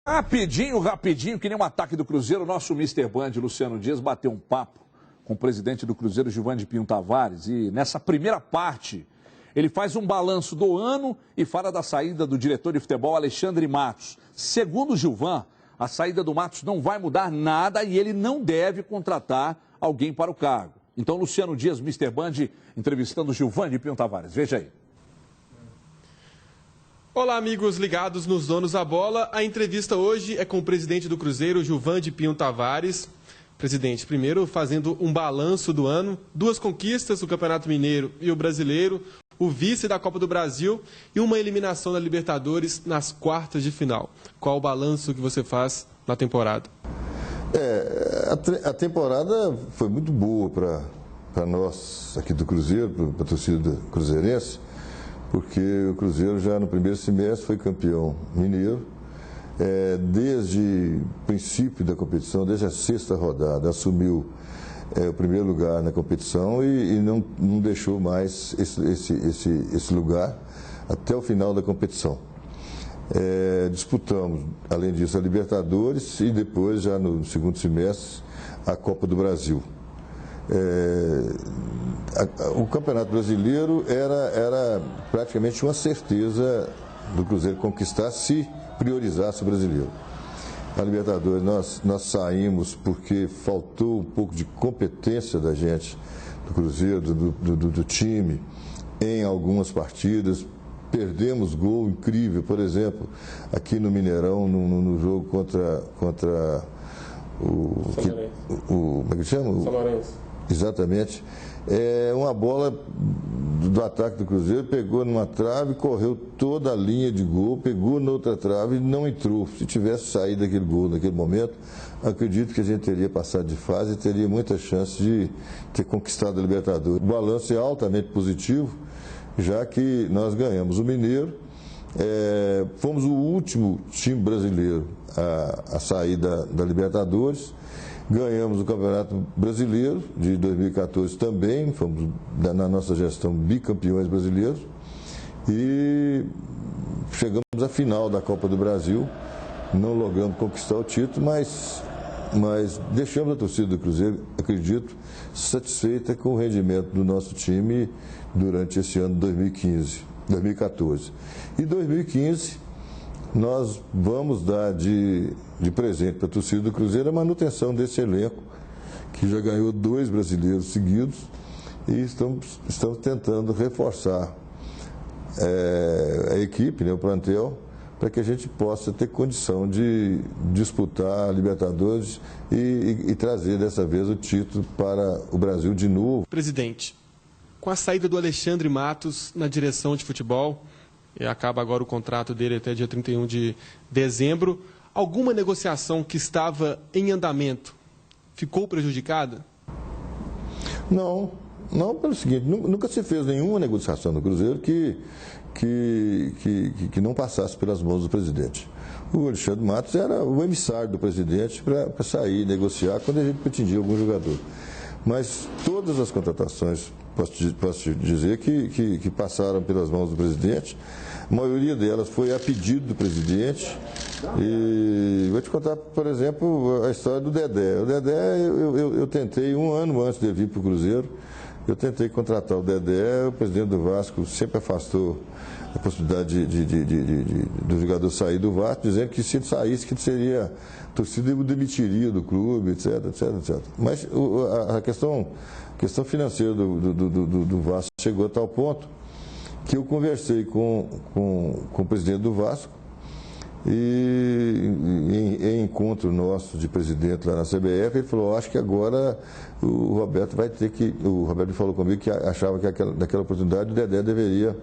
Rapidinho, que nem um ataque do Cruzeiro, o nosso Mr. Band, Luciano Dias, bateu um papo com o presidente do Cruzeiro, Gilvan de Pinho Tavares, e nessa primeira parte, ele faz um balanço do ano e fala da saída do diretor de futebol, Alexandre Matos. Segundo o Gilvan, a saída do Matos não vai mudar nada e ele não deve contratar alguém para o cargo. Então, Luciano Dias, Mr. Band, entrevistando o Gilvan de Pinho Tavares. Veja aí. Olá, amigos ligados nos Donos da Bola. A entrevista hoje é com o presidente do Cruzeiro, Gilvan de Pinho Tavares. Presidente, primeiro fazendo um balanço do ano, 2 conquistas, o Campeonato Mineiro e o Brasileiro, o vice da Copa do Brasil e uma eliminação da Libertadores nas quartas de final. Qual o balanço que você faz na temporada? A temporada foi muito boa para nós aqui do Cruzeiro, para a torcida cruzeirense, porque o Cruzeiro já no primeiro semestre foi campeão mineiro, desde o princípio da competição, desde a 6ª rodada, assumiu o primeiro lugar na competição e não deixou mais esse lugar até o final da competição. Disputamos, além disso, a Libertadores e depois, já no segundo semestre, a Copa do Brasil. O Campeonato Brasileiro era praticamente uma certeza do Cruzeiro conquistar se priorizasse o Brasileiro. A Libertadores nós saímos porque faltou um pouco de competência da gente, do Cruzeiro, do time, em algumas partidas. Perdemos gol incrível, por exemplo, aqui no Mineirão, no jogo contra como é que chama? São Lourenço. Exatamente. Uma bola do ataque do Cruzeiro pegou numa trave, correu toda a linha de gol, pegou noutra trave e não entrou. Se tivesse saído aquele gol naquele momento, acredito que a gente teria passado de fase e teria muita chance de ter conquistado a Libertadores. O balanço é altamente positivo, já que nós ganhamos o Mineiro, fomos o último time brasileiro a sair da Libertadores. Ganhamos o Campeonato Brasileiro de 2014 também, fomos, na nossa gestão, bicampeões brasileiros. E chegamos à final da Copa do Brasil, não logramos conquistar o título, mas deixamos a torcida do Cruzeiro, acredito, satisfeita com o rendimento do nosso time durante esse ano de 2014. E 2015... nós vamos dar de presente para a torcida do Cruzeiro a manutenção desse elenco, que já ganhou 2 brasileiros seguidos, e estamos tentando reforçar a equipe, o plantel, para que a gente possa ter condição de disputar a Libertadores e trazer dessa vez o título para o Brasil de novo. Presidente, com a saída do Alexandre Matos na direção de futebol, acaba agora o contrato dele até dia 31 de dezembro. Alguma negociação que estava em andamento ficou prejudicada? Não, pelo seguinte, nunca se fez nenhuma negociação no Cruzeiro que não passasse pelas mãos do presidente. O Alexandre Matos era o emissário do presidente para sair e negociar quando a gente pretendia algum jogador. Mas todas as contratações, posso te dizer, que passaram pelas mãos do presidente, a maioria delas foi a pedido do presidente. E vou te contar, por exemplo, a história do Dedé. O Dedé, eu tentei, um ano antes de vir para o Cruzeiro, eu tentei contratar o Dedé, o presidente do Vasco sempre afastou a possibilidade do jogador sair do Vasco, dizendo que se ele saísse, que seria, a torcida o demitiria do clube, etc. Mas a questão financeira do Vasco chegou a tal ponto que eu conversei com o presidente do Vasco e em encontro nosso de presidente lá na CBF, ele falou, acho que agora o Roberto vai ter que... O Roberto falou comigo que achava que naquela oportunidade o Dedé deveria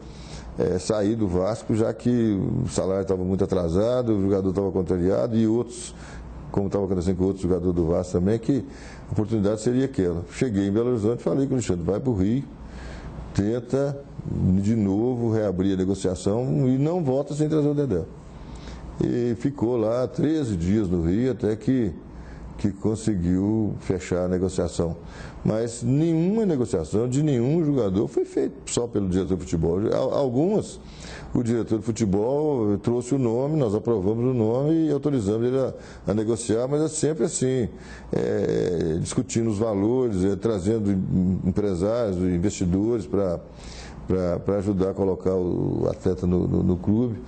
sair do Vasco, já que o salário estava muito atrasado, o jogador estava contrariado e outros, como estava acontecendo com outros jogadores do Vasco também, que a oportunidade seria aquela. Cheguei em Belo Horizonte e falei com o Alexandre, vai para o Rio, tenta de novo reabrir a negociação e não volta sem trazer o Dedé. E ficou lá 13 dias no Rio, até que que conseguiu fechar a negociação. Mas nenhuma negociação de nenhum jogador foi feita só pelo diretor de futebol. Algumas, o diretor de futebol trouxe o nome, nós aprovamos o nome e autorizamos ele a negociar, mas é sempre assim, discutindo os valores, trazendo empresários, investidores para ajudar a colocar o atleta no clube.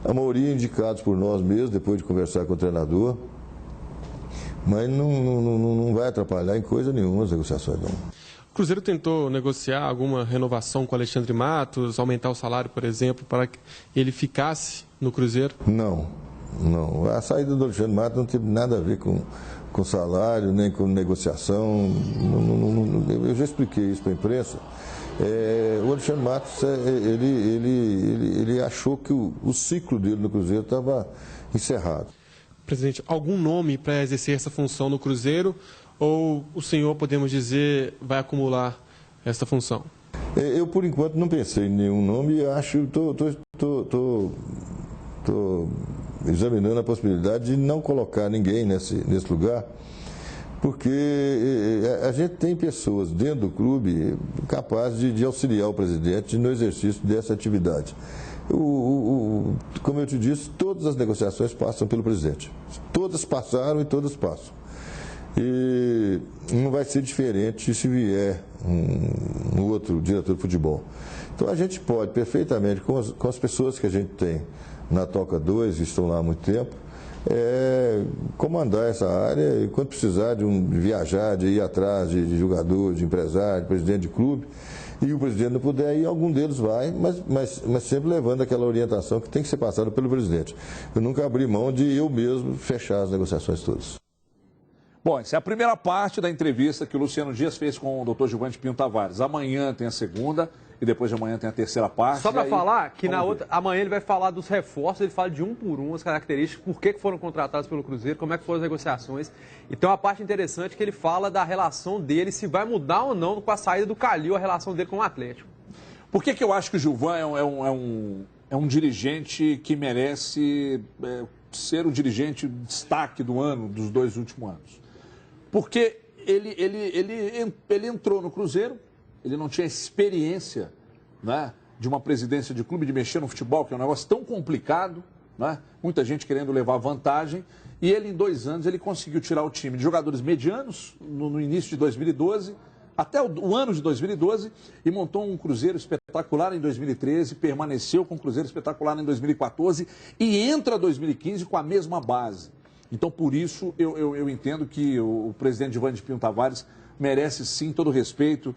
A maioria indicados por nós mesmos, depois de conversar com o treinador. Mas não vai atrapalhar em coisa nenhuma as negociações, não. O Cruzeiro tentou negociar alguma renovação com o Alexandre Matos, aumentar o salário, por exemplo, para que ele ficasse no Cruzeiro? Não. A saída do Alexandre Matos não teve nada a ver com salário, nem com negociação. Eu já expliquei isso para a imprensa. O Alexandre Matos, ele achou que o ciclo dele no Cruzeiro estava encerrado. Presidente, algum nome para exercer essa função no Cruzeiro ou o senhor, podemos dizer, vai acumular essa função? Eu, por enquanto, não pensei em nenhum nome e estou examinando a possibilidade de não colocar ninguém nesse lugar, porque a gente tem pessoas dentro do clube capazes de auxiliar o presidente no exercício dessa atividade. Como eu te disse, todas as negociações passam pelo presidente. Todas passaram e todas passam. E não vai ser diferente se vier um outro diretor de futebol. Então a gente pode perfeitamente, com as pessoas que a gente tem na Toca 2, que estão lá há muito tempo, comandar essa área e quando precisar de viajar, de ir atrás de jogador, de empresário, de presidente de clube, e o presidente não puder ir, algum deles vai, mas sempre levando aquela orientação que tem que ser passada pelo presidente. Eu nunca abri mão de eu mesmo fechar as negociações todas. Bom, essa é a primeira parte da entrevista que o Luciano Dias fez com o Dr. Gilvan de Pinto Tavares. Amanhã tem a segunda e depois de amanhã tem a terceira parte. Só para falar que amanhã ele vai falar dos reforços, ele fala de um por um as características, por que foram contratados pelo Cruzeiro, como é que foram as negociações. E tem uma parte interessante que ele fala da relação dele, se vai mudar ou não com a saída do Calil, a relação dele com o Atlético. Por que eu acho que o Gilvan é um dirigente que merece ser o dirigente de destaque do ano, dos 2 últimos anos? Porque ele entrou no Cruzeiro, ele não tinha experiência, né, de uma presidência de clube, de mexer no futebol, que é um negócio tão complicado, né, muita gente querendo levar vantagem, e ele em 2 anos ele conseguiu tirar o time de jogadores medianos no início de 2012, até o ano de 2012, e montou um Cruzeiro espetacular em 2013, permaneceu com um Cruzeiro espetacular em 2014 e entra 2015 com a mesma base. Então, por isso, eu entendo que o presidente Gilvan de Pinto Tavares merece, sim, todo o respeito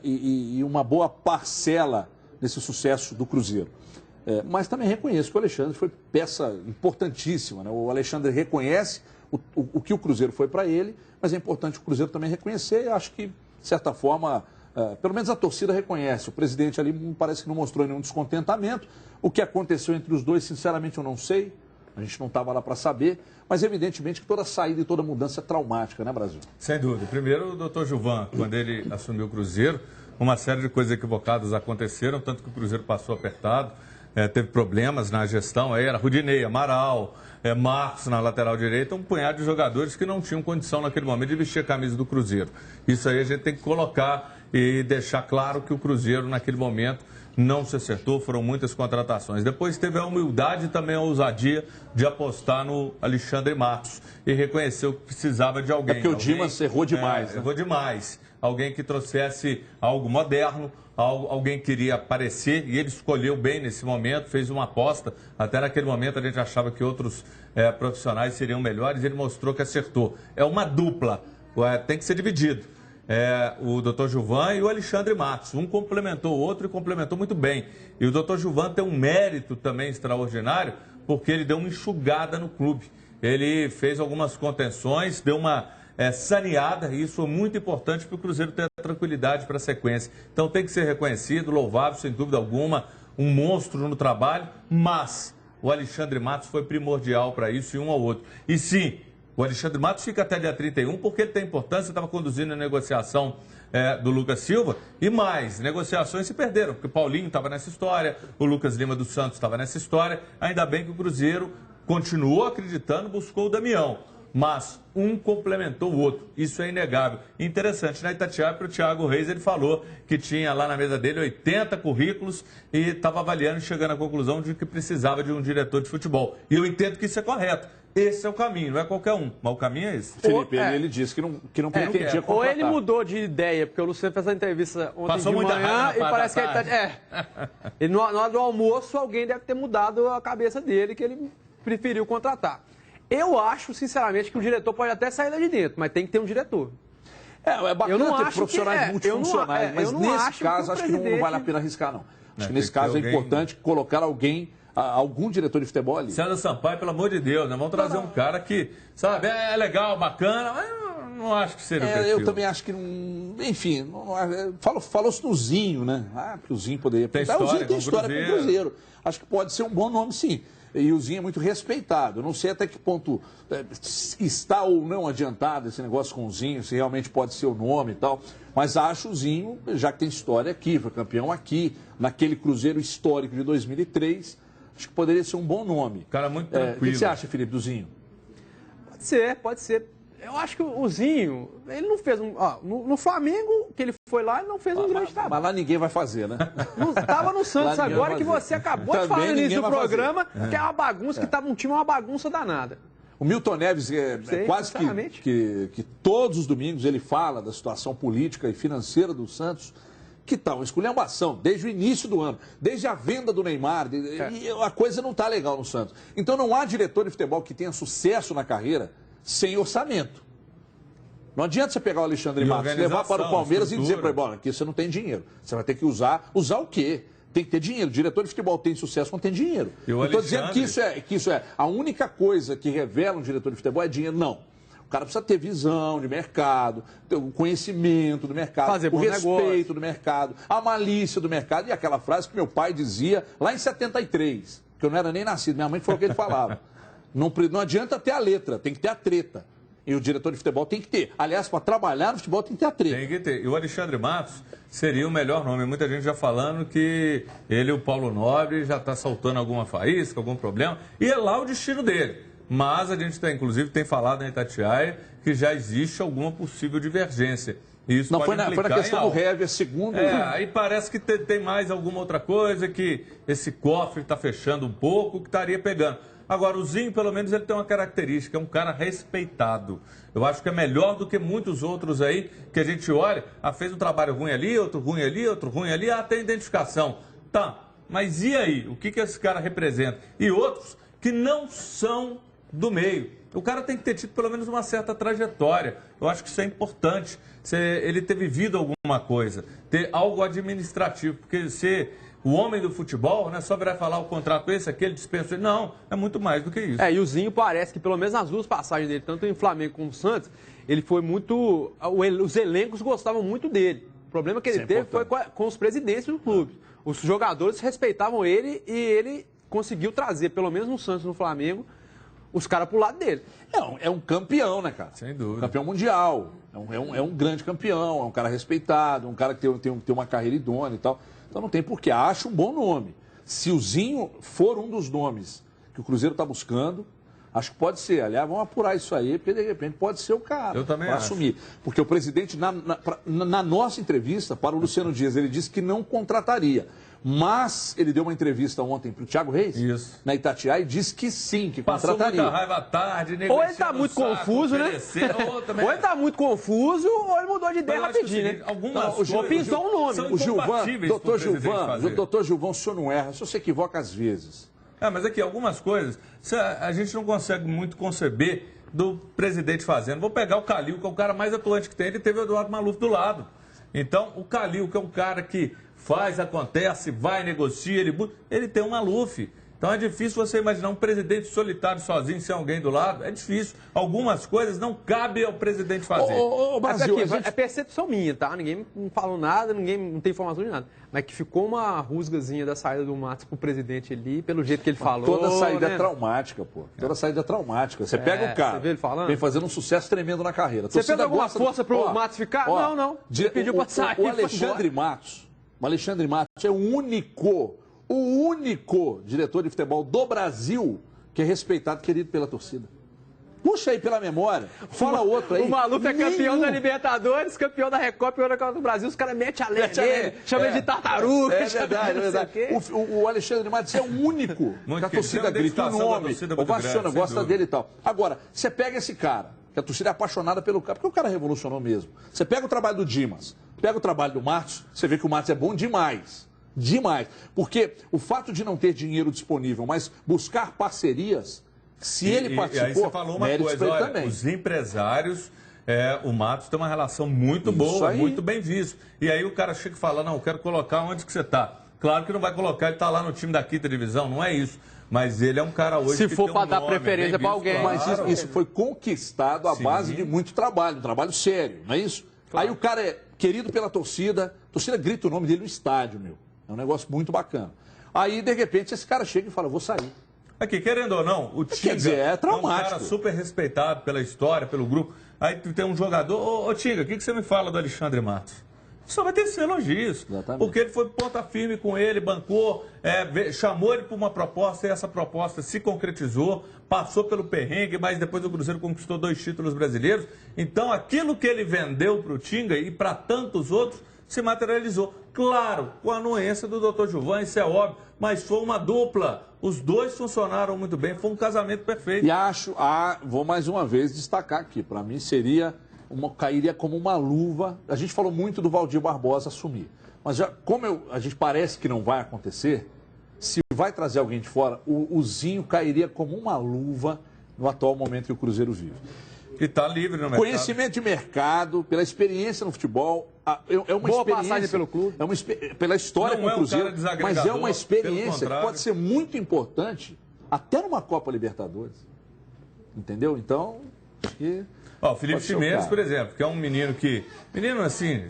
e uma boa parcela desse sucesso do Cruzeiro. Mas também reconheço que o Alexandre foi peça importantíssima, né? O Alexandre reconhece o que o Cruzeiro foi para ele, mas é importante o Cruzeiro também reconhecer, e acho que, de certa forma, pelo menos a torcida reconhece. O presidente ali parece que não mostrou nenhum descontentamento. O que aconteceu entre os dois, sinceramente, eu não sei. A gente não estava lá para saber, mas evidentemente que toda saída e toda mudança é traumática, né, Brasil? Sem dúvida. Primeiro, o doutor Gilvan, quando ele assumiu o Cruzeiro, uma série de coisas equivocadas aconteceram, tanto que o Cruzeiro passou apertado, teve problemas na gestão, aí era Rudinei, Amaral, Marcos na lateral direita, um punhado de jogadores que não tinham condição naquele momento de vestir a camisa do Cruzeiro. Isso aí a gente tem que colocar e deixar claro que o Cruzeiro, naquele momento, não se acertou, foram muitas contratações. Depois teve a humildade e também a ousadia de apostar no Alexandre Matos e reconheceu que precisava de alguém. É porque o Dimas errou demais. Né? Errou demais. Alguém que trouxesse algo moderno, alguém que queria aparecer, e ele escolheu bem nesse momento, fez uma aposta. Até naquele momento a gente achava que outros profissionais seriam melhores, e ele mostrou que acertou. É uma dupla, tem que ser dividido. O doutor Gilvan e o Alexandre Matos. Um complementou o outro e complementou muito bem. E o doutor Gilvan tem um mérito também extraordinário, porque ele deu uma enxugada no clube. Ele fez algumas contenções, deu uma saneada, e isso é muito importante para o Cruzeiro ter tranquilidade para a sequência. Então tem que ser reconhecido, louvável, sem dúvida alguma, um monstro no trabalho, mas o Alexandre Matos foi primordial para isso e um ao outro. E sim, o Alexandre Matos fica até dia 31 porque ele tem importância, estava conduzindo a negociação do Lucas Silva, e mais, negociações se perderam, porque o Paulinho estava nessa história, o Lucas Lima dos Santos estava nessa história, ainda bem que o Cruzeiro continuou acreditando, buscou o Damião. mas um complementou o outro. Isso é inegável. Interessante, na Itatiaia, para o Thiago Reis, ele falou que tinha lá na mesa dele 80 currículos e estava avaliando e chegando à conclusão de que precisava de um diretor de futebol. E eu entendo que isso é correto. Esse é o caminho, não é qualquer um, mas o caminho é esse. Felipe, ele disse que não pretendia contratar. Ou ele mudou de ideia, porque o Luciano fez a entrevista ontem Passou de muita manhã raiva e na parece que ele tarde. Ele, na hora do almoço, alguém deve ter mudado a cabeça dele, que ele preferiu contratar. Eu acho, sinceramente, que o diretor pode até sair lá de dentro, mas tem que ter um diretor. É bacana ter profissionais multifuncionais, mas eu não nesse acho caso acho que não vale a pena arriscar, não. Acho que nesse caso é importante colocar algum diretor de futebol ali. César Sampaio, pelo amor de Deus, né? Vamos trazer um cara que, sabe, é legal, bacana, mas não acho que seja o perfil. Eu também acho que não. Enfim, falou-se no Zinho, né? Que o Zinho poderia. Tem O história, Zinho tem com o história com o Cruzeiro. Acho que pode ser um bom nome, sim. E o Zinho é muito respeitado. Eu não sei até que ponto está ou não adiantado esse negócio com o Zinho, se realmente pode ser o nome e tal. Mas acho o Zinho, já que tem história aqui, foi campeão aqui, naquele Cruzeiro histórico de 2003, acho que poderia ser um bom nome. Cara muito tranquilo. O que você acha, Felipe, do Zinho? Pode ser. Eu acho que o Zinho, ele não fez no Flamengo, que ele foi lá, ele não fez um grande trabalho. Mas lá ninguém vai fazer, né? Estava no Santos agora, que você acabou de falar no início do programa, que é uma bagunça, que estava um time, uma bagunça danada. O Milton Neves, quase que todos os domingos, ele fala da situação política e financeira do Santos, que está uma esculhambação desde o início do ano, desde a venda do Neymar, e a coisa não está legal no Santos. Então não há diretor de futebol que tenha sucesso na carreira sem orçamento. Não adianta você pegar o Alexandre Matos, levar para o Palmeiras e dizer para ele, bom, aqui você não tem dinheiro. Você vai ter que usar o quê? Tem que ter dinheiro. O diretor de futebol tem sucesso quando tem dinheiro. Não estou dizendo que isso é a única coisa que revela um diretor de futebol é dinheiro, não. O cara precisa ter visão de mercado, ter o conhecimento do mercado, o respeito do mercado, a malícia do mercado e aquela frase que meu pai dizia lá em 73, que eu não era nem nascido, minha mãe falou que ele falava. Não adianta ter a letra, tem que ter a treta. E o diretor de futebol tem que ter. Aliás, para trabalhar no futebol tem que ter a treta. Tem que ter. E o Alexandre Matos seria o melhor nome. Muita gente já falando que ele e o Paulo Nobre já está soltando alguma faísca, algum problema. E é lá o destino dele. Mas a gente inclusive tem falado na Itatiaia que já existe alguma possível divergência. E isso foi na questão do Hever, segundo... aí parece que tem mais alguma outra coisa, que esse cofre está fechando um pouco, que estaria pegando. Agora, o Zinho, pelo menos, ele tem uma característica, é um cara respeitado. Eu acho que é melhor do que muitos outros aí, que a gente olha, fez um trabalho ruim ali, outro ruim ali, outro ruim ali, tem identificação. Tá, mas e aí? O que esse cara representa? E outros que não são do meio. O cara tem que ter tido pelo menos uma certa trajetória. Eu acho que isso é importante. Ele ter vivido alguma coisa, ter algo administrativo, porque o homem do futebol, não é só virar e falar o contrato esse, aquele dispensa. Não, é muito mais do que isso. E o Zinho parece que, pelo menos nas duas passagens dele, tanto em Flamengo como no Santos, ele foi muito... Os elencos gostavam muito dele. O problema que ele teve foi com os presidentes do clube. Os jogadores respeitavam ele e ele conseguiu trazer, pelo menos no Santos e no Flamengo, os caras pro lado dele. É um campeão, né, cara? Sem dúvida. Campeão mundial. É um grande campeão, é um cara respeitado, um cara que tem uma carreira idônea e tal. Então não tem porquê. Acho um bom nome. Se o Zinho for um dos nomes que o Cruzeiro está buscando, acho que pode ser. Aliás, vamos apurar isso aí, porque de repente pode ser o cara. Eu também acho. Assumir. Porque o presidente, na nossa entrevista para o Luciano Dias, ele disse que não contrataria. Mas ele deu uma entrevista ontem para o Thiago Reis, na Itatiaia, e disse que sim, que contrataria. Passou muita raiva à tarde, ou ele está muito confuso, né? Ou ele está muito confuso, ou ele mudou de ideia rapidinho, né? O pintou um nome. O Gilvan, doutor Gilvan, o senhor não erra, o senhor se equivoca às vezes. Mas aqui, algumas coisas, a gente não consegue muito conceber do presidente fazendo. Vou pegar o Calil, que é o cara mais atuante que tem, ele teve o Eduardo Maluf do lado. Então, o Calil, que é um cara que faz, acontece, vai, negocia, ele tem um Maluf. Então é difícil você imaginar um presidente solitário sozinho, sem alguém do lado. É difícil. Algumas coisas não cabe ao presidente fazer. Brasil, é percepção minha, tá? Ninguém não falou nada, ninguém não tem informação de nada. Mas que ficou uma rusgazinha da saída do Matos pro presidente ali, pelo jeito que ele falou. Toda saída é traumática, pô. Toda saída é traumática. Você pega o cara, vê ele falando? Vem fazendo um sucesso tremendo na carreira. Você fez alguma força pro Matos ficar? Não. Ele pediu pra sair. O Alexandre Matos é o único diretor de futebol do Brasil que é respeitado e querido pela torcida. Puxa aí pela memória. Fala outro aí. O maluco é campeão da Libertadores, campeão da Recopa, campeão da Copa do Brasil. Os caras metem a lenha nele, chamam ele de tartaruga. É verdade, é verdade. O Alexandre Matos é o único que a torcida grita o nome. Ovaciona, gosta dele e tal. Agora, você pega esse cara, que a torcida é apaixonada pelo cara, porque o cara revolucionou mesmo. Você pega o trabalho do Dimas, pega o trabalho do Matos, você vê que o Matos é bom demais. Demais. Porque o fato de não ter dinheiro disponível, mas buscar parcerias... Se ele participou, aí você falou uma coisa, olha, também. Os empresários, o Matos tem uma relação muito boa, muito bem visto. E aí o cara chega e fala, não, eu quero colocar onde que você está. Claro que não vai colocar, ele está lá no time da quinta divisão, não é isso. Mas ele é um cara hoje se for para dar preferência para alguém. Claro. Mas isso foi conquistado à base de muito trabalho, um trabalho sério, não é isso? Claro. Aí o cara é querido pela torcida, a torcida grita o nome dele no estádio, meu. É um negócio muito bacana. Aí, de repente, esse cara chega e fala, vou sair. Aqui, querendo ou não, o Tinga é traumático. Um cara super respeitado pela história, pelo grupo. Aí tem um jogador... Ô Tinga, o que você me fala do Alexandre Matos? Só vai ter esses elogios. Exatamente. Porque ele foi ponta firme com ele, bancou, chamou ele para uma proposta e essa proposta se concretizou, passou pelo perrengue, mas depois o Cruzeiro conquistou 2 títulos brasileiros. Então, aquilo que ele vendeu para o Tinga e para tantos outros se materializou. Claro, com a anuência do Dr. Gilvan, isso é óbvio, mas foi uma dupla. Os dois funcionaram muito bem, foi um casamento perfeito. E vou mais uma vez destacar aqui, para mim cairia como uma luva. A gente falou muito do Valdir Barbosa assumir, mas a gente parece que não vai acontecer, se vai trazer alguém de fora, o Zinho cairia como uma luva no atual momento que o Cruzeiro vive. E está livre no mercado. Conhecimento de mercado, pela experiência no futebol, é uma boa experiência, passagem pelo clube. Pela história com o Cruzeiro, mas é uma experiência que pode ser muito importante até numa Copa Libertadores. Entendeu? Então, acho que... Ó, o Felipe Ximenes, por exemplo, que é um menino que... Menino assim,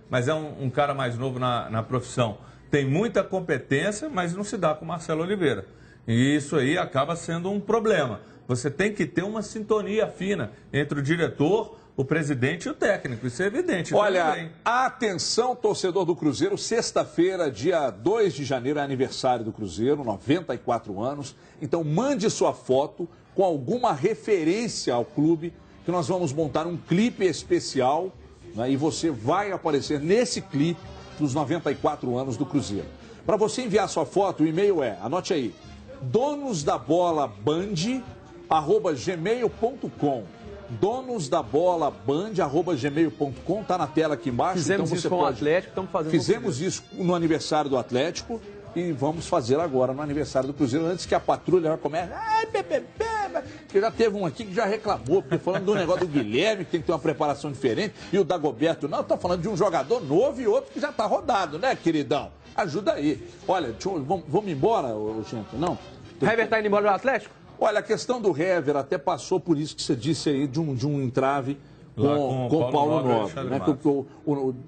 mas é um cara mais novo na profissão. Tem muita competência, mas não se dá com o Marcelo Oliveira. E isso aí acaba sendo um problema. Você tem que ter uma sintonia fina entre o diretor, o presidente e o técnico. Isso é evidente. Olha, atenção, torcedor do Cruzeiro. Sexta-feira, dia 2 de janeiro, é aniversário do Cruzeiro, 94 anos. Então, mande sua foto com alguma referência ao clube, que nós vamos montar um clipe especial, né, e você vai aparecer nesse clipe dos 94 anos do Cruzeiro. Para você enviar sua foto, o e-mail anote aí, donosdabolaband@gmail.com. donosdabolaband@gmail.com, tá na tela aqui embaixo. Fizemos então isso com o Atlético, estamos fazendo. Fizemos isso no aniversário do Atlético e vamos fazer agora no aniversário do Cruzeiro, antes que a patrulha comece. Porque já teve um aqui que já reclamou, porque falando do negócio do Guilherme, que tem que ter uma preparação diferente, e o Dagoberto não, tá falando de um jogador novo e outro que já tá rodado, né, queridão? Ajuda aí. Olha, vamos embora, gente? Não? O Hever tá indo embora do Atlético? Olha, a questão do Hever até passou por isso que você disse aí, de um entrave com o Paulo Nobre. Né?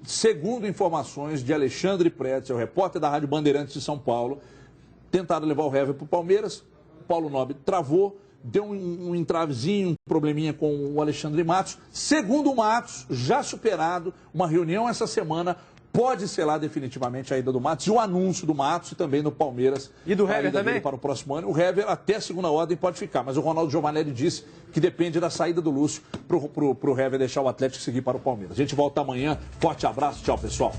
Segundo informações de Alexandre Pretzel, repórter da Rádio Bandeirantes de São Paulo, tentaram levar o Hever para o Palmeiras, o Paulo Nobre travou, deu um entravezinho, um probleminha com o Alexandre Matos. Segundo o Matos, já superado, uma reunião essa semana pode selar definitivamente a ida do Matos e o anúncio do Matos e também do Palmeiras. E do Hever também? Para o próximo ano. O Hever até segunda ordem pode ficar, mas o Ronaldo Giovanelli disse que depende da saída do Lúcio para o Hever deixar o Atlético seguir para o Palmeiras. A gente volta amanhã. Forte abraço. Tchau, pessoal.